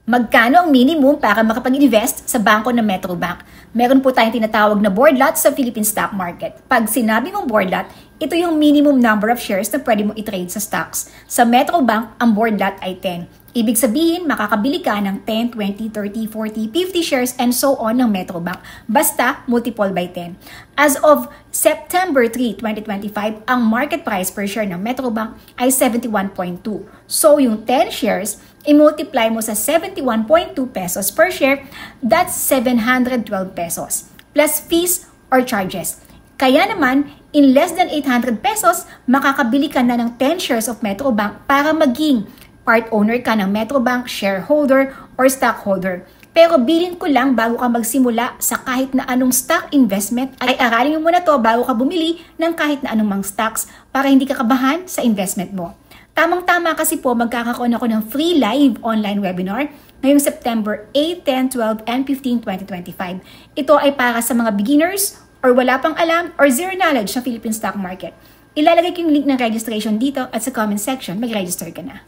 Magkano ang minimum para makapag-invest sa bangko ng Metrobank? Meron po tayong tinatawag na board lot sa Philippine stock market. Pag sinabi mong board lot, ito yung minimum number of shares na pwede mo i-trade sa stocks. Sa Metrobank, ang board lot ay 10. Ibig sabihin, makakabili ka ng 10, 20, 30, 40, 50 shares and so on ng Metrobank. Basta, multiple by 10. As of September 3, 2025, ang market price per share ng Metrobank ay 71.2. So, yung 10 shares, i-multiply mo sa 71.2 pesos per share, that's 712 pesos. Plus fees or charges. Kaya naman, in less than 800 pesos, makakabili ka na ng 10 shares of Metrobank para maging part owner ka ng Metrobank, shareholder, or stockholder. Pero bilin ko lang bago ka magsimula sa kahit na anong stock investment, ay aralin mo muna to bago ka bumili ng kahit na anong mga stocks para hindi ka kabahan sa investment mo. Tamang-tama kasi po magkakaroon ako ng free live online webinar ngayong September 8, 10, 12, and 15, 2025. Ito ay para sa mga beginners or wala pang alam or zero knowledge sa Philippine stock market. Ilalagay ko yung link ng registration dito at sa comment section, mag-register ka na.